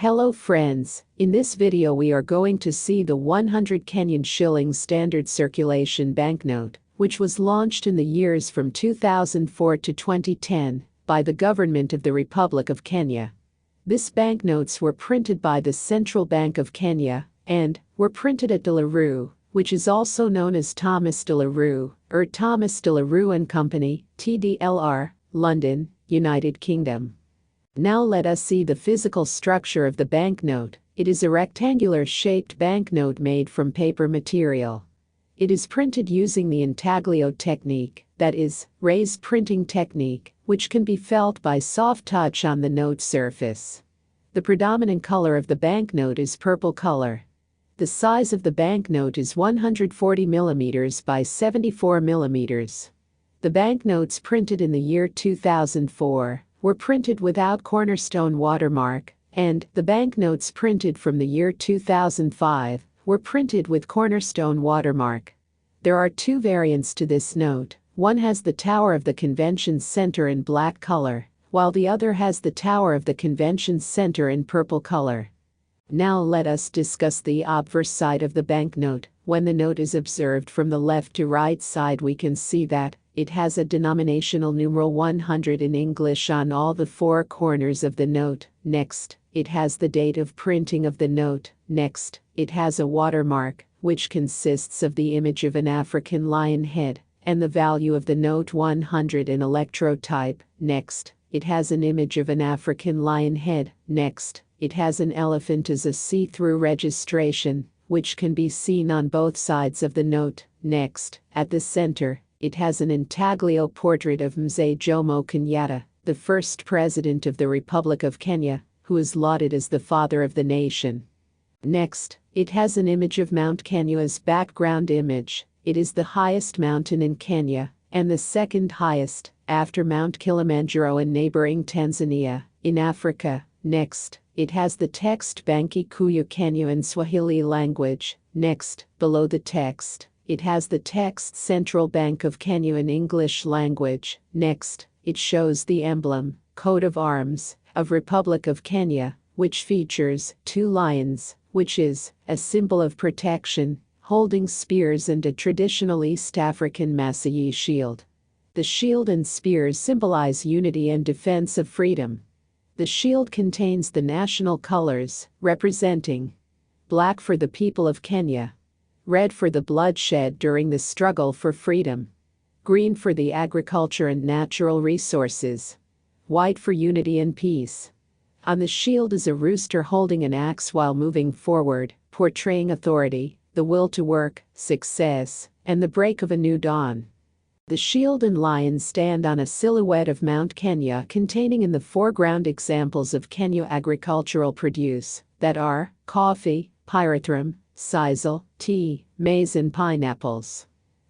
Hello friends, in this video we are going to see the 100 Kenyan Shilling standard circulation banknote, which was launched in the years from 2004 to 2010 by the government of the Republic of Kenya. These banknotes were printed by the Central Bank of Kenya and were printed at De La Rue, which is also known as Thomas De La Rue or Thomas De La Rue and Company, TDLR, London, United Kingdom. Now let us see the physical structure of the banknote. It is a rectangular-shaped banknote made from paper material. It is printed using the intaglio technique, that is, raised printing technique, which can be felt by soft touch on the note surface. The predominant color of the banknote is purple color. The size of the banknote is 140 mm by 74 mm. The banknotes printed in the year 2004 were printed without cornerstone watermark, and the banknotes printed from the year 2005 were printed with cornerstone watermark. There are two variants to this note. One has the Tower of the Convention Center in black color, while the other has the Tower of the Convention Center in purple color. Now let us discuss the obverse side of the banknote. When the note is observed from the left to right side, we can see that it has a denominational numeral 100 in English on all the four corners of the note. Next, it has the date of printing of the note. Next, it has a watermark, which consists of the image of an African lion head, and the value of the note 100 in electrode type. Next, it has an image of an African lion head. Next, it has an elephant as a see-through registration, which can be seen on both sides of the note. Next, at the center, it has an intaglio portrait of Mzee Jomo Kenyatta, the first president of the Republic of Kenya, who is lauded as the father of the nation. Next, it has an image of Mount Kenya as background image. It is the highest mountain in Kenya, and the second highest, after Mount Kilimanjaro in neighboring Tanzania, in Africa. Next, it has the text Benki Kuu ya Kenya in Swahili language. Next, below the text, it has the text Central Bank of Kenya in English language. Next, it shows the emblem, coat of arms, of Republic of Kenya, which features two lions, which is a symbol of protection, holding spears and a traditional East African Masai shield. The shield and spears symbolize unity and defense of freedom. The shield contains the national colors, representing black for the people of Kenya, red for the bloodshed during the struggle for freedom, green for the agriculture and natural resources, white for unity and peace. On the shield is a rooster holding an axe while moving forward, portraying authority, the will to work, success, and the break of a new dawn. The shield and lion stand on a silhouette of Mount Kenya containing in the foreground examples of Kenya agricultural produce, that are coffee, pyrethrum, sisal, tea, maize and pineapples.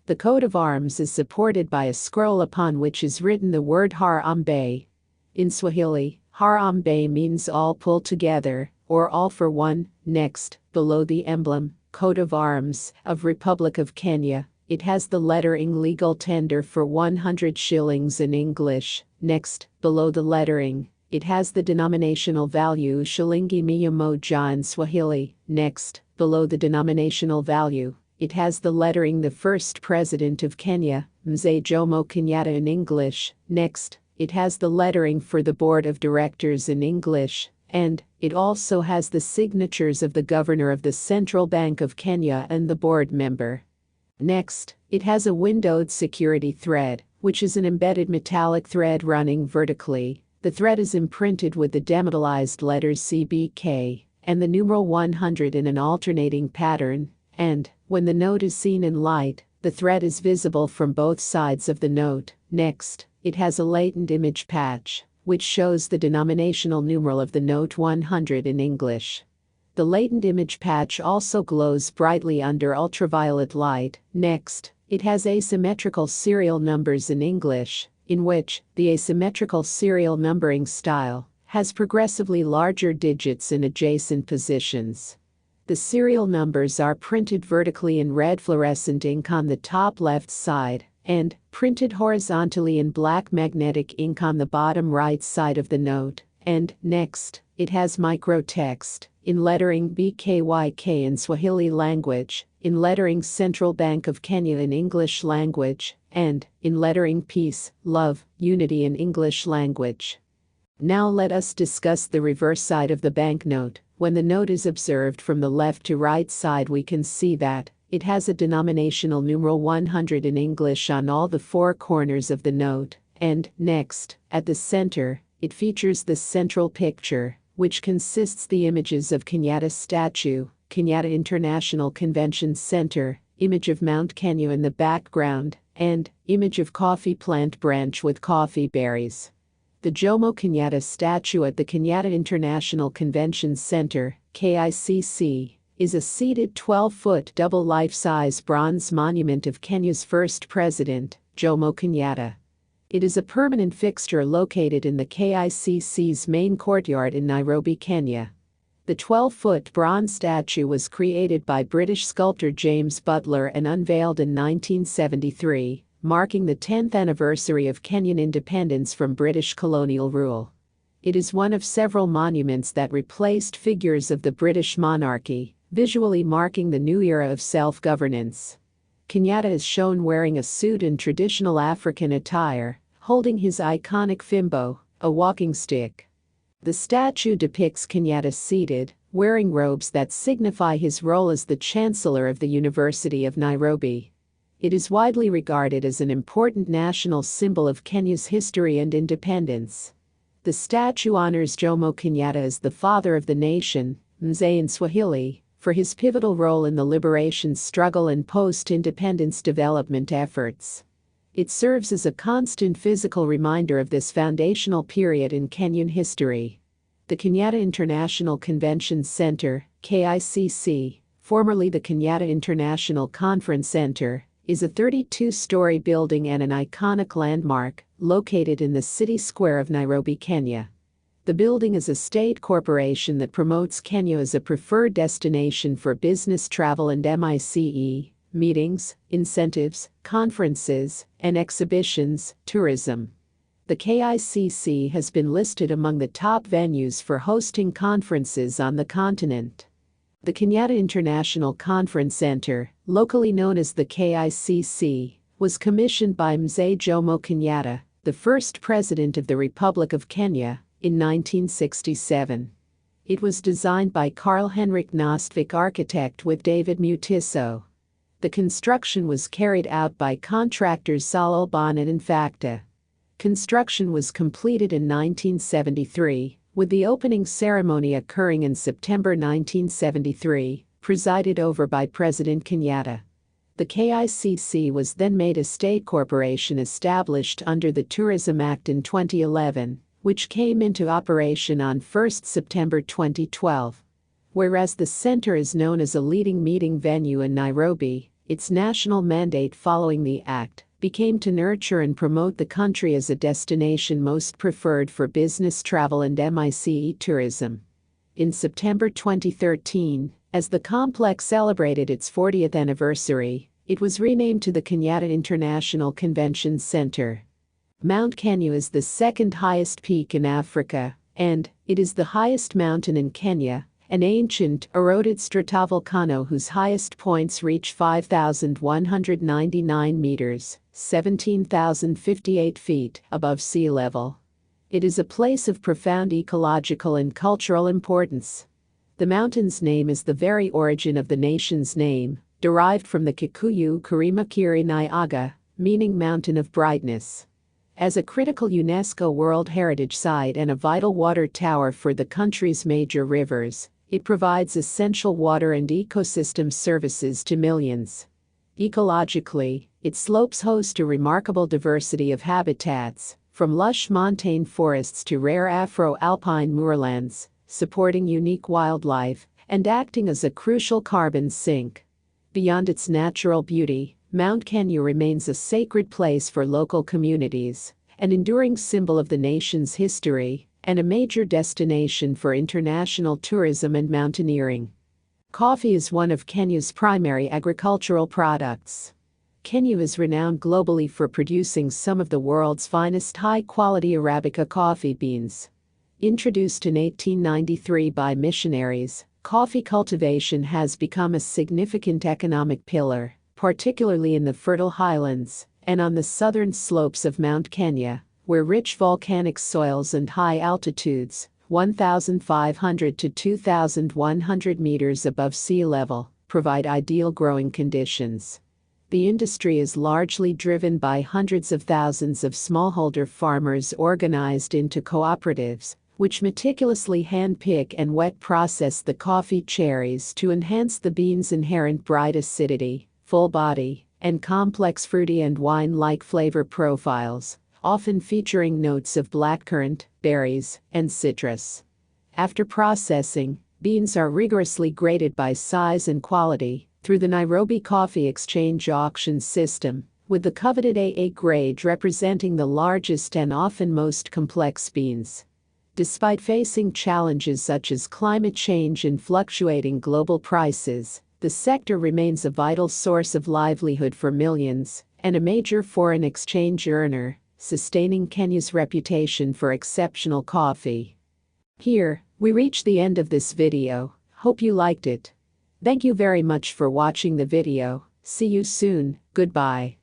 The coat of arms is supported by a scroll upon which is written the word Harambee. In Swahili, Harambee means all pull together, or all for one. Next, below the emblem, coat of arms, of Republic of Kenya, it has the lettering legal tender for 100 shillings in English. Next, below the lettering, it has the denominational value shilingi 100 in Swahili. Next, below the denominational value, it has the lettering the first president of Kenya, Mzee Jomo Kenyatta in English. Next, it has the lettering for the board of directors in English, and it also has the signatures of the governor of the Central Bank of Kenya and the board member. Next, it has a windowed security thread, which is an embedded metallic thread running vertically. The thread is imprinted with the demetallized letters CBK and the numeral 100 in an alternating pattern, and when the note is seen in light, the thread is visible from both sides of the note. Next, it has a latent image patch, which shows the denominational numeral of the note 100 in English. The latent image patch also glows brightly under ultraviolet light. Next, it has asymmetrical serial numbers in English, in which the asymmetrical serial numbering style has progressively larger digits in adjacent positions. The serial numbers are printed vertically in red fluorescent ink on the top left side, and printed horizontally in black magnetic ink on the bottom right side of the note, And, next, it has microtext, in lettering BKYK in Swahili language, in lettering Central Bank of Kenya in English language, and, in lettering Peace, Love, Unity in English language. Now let us discuss the reverse side of the banknote. When the note is observed from the left to right side, we can see that it has a denominational numeral 100 in English on all the four corners of the note, and, next, at the center, it features the central picture, which consists the images of Kenyatta statue, Kenyatta International Convention Center, image of Mount Kenya in the background, and image of coffee plant branch with coffee berries. The Jomo Kenyatta statue at the Kenyatta International Convention Center, KICC, is a seated 12-foot double life-size bronze monument of Kenya's first president, Jomo Kenyatta. It is a permanent fixture located in the KICC's main courtyard in Nairobi, Kenya. The 12-foot bronze statue was created by British sculptor James Butler and unveiled in 1973, marking the 10th anniversary of Kenyan independence from British colonial rule. It is one of several monuments that replaced figures of the British monarchy, visually marking the new era of self-governance. Kenyatta is shown wearing a suit and traditional African attire, holding his iconic fimbo, a walking stick. The statue depicts Kenyatta seated, wearing robes that signify his role as the Chancellor of the University of Nairobi. It is widely regarded as an important national symbol of Kenya's history and independence. The statue honors Jomo Kenyatta as the father of the nation, Mzee in Swahili, for his pivotal role in the liberation struggle and post-independence development efforts. It serves as a constant physical reminder of this foundational period in Kenyan history. The Kenyatta International Convention Center, KICC, formerly the Kenyatta International Conference Center, is a 32-story building and an iconic landmark, located in the city square of Nairobi, Kenya. The building is a state corporation that promotes Kenya as a preferred destination for business travel and MICE, meetings, incentives, conferences, and exhibitions, tourism. The KICC has been listed among the top venues for hosting conferences on the continent. The Kenyatta International Conference Center, locally known as the KICC, was commissioned by Mzee Jomo Kenyatta, the first president of the Republic of Kenya, in 1967. It was designed by Carl Henrik Nostvik, architect, with David Mutiso. The construction was carried out by contractors Salol Bonnet and Facta. Construction was completed in 1973, with the opening ceremony occurring in September 1973, presided over by President Kenyatta. The KICC was then made a state corporation established under the Tourism Act in 2011, which came into operation on 1 September 2012. Whereas the center is known as a leading meeting venue in Nairobi, its national mandate following the act became to nurture and promote the country as a destination most preferred for business travel and MICE tourism. In September 2013, as the complex celebrated its 40th anniversary, it was renamed to the Kenyatta International Convention Center. Mount Kenya is the second highest peak in Africa, and it is the highest mountain in Kenya, an ancient, eroded stratovolcano whose highest points reach 5,199 meters, 17,058 feet, above sea level. It is a place of profound ecological and cultural importance. The mountain's name is the very origin of the nation's name, derived from the Kikuyu Kurimakiri Nyaga, meaning mountain of brightness. As a critical UNESCO World Heritage Site and a vital water tower for the country's major rivers, it provides essential water and ecosystem services to millions. Ecologically, its slopes host a remarkable diversity of habitats, from lush montane forests to rare Afro-alpine moorlands, supporting unique wildlife and acting as a crucial carbon sink. Beyond its natural beauty, Mount Kenya remains a sacred place for local communities, an enduring symbol of the nation's history, and a major destination for international tourism and mountaineering. Coffee is one of Kenya's primary agricultural products. Kenya is renowned globally for producing some of the world's finest high-quality Arabica coffee beans. Introduced in 1893 by missionaries, coffee cultivation has become a significant economic pillar, particularly in the fertile highlands and on the southern slopes of Mount Kenya, where rich volcanic soils and high altitudes, 1,500 to 2,100 meters above sea level, provide ideal growing conditions. The industry is largely driven by hundreds of thousands of smallholder farmers organized into cooperatives, which meticulously handpick and wet process the coffee cherries to enhance the bean's inherent bright acidity, full body, and complex fruity and wine-like flavor profiles, often featuring notes of blackcurrant, berries, and citrus. After processing, beans are rigorously graded by size and quality through the Nairobi Coffee Exchange auction system, with the coveted AA grade representing the largest and often most complex beans. Despite facing challenges such as climate change and fluctuating global prices, the sector remains a vital source of livelihood for millions and a major foreign exchange earner, sustaining Kenya's reputation for exceptional coffee. Here, we reach the end of this video. Hope you liked it. Thank you very much for watching the video. See you soon. Goodbye.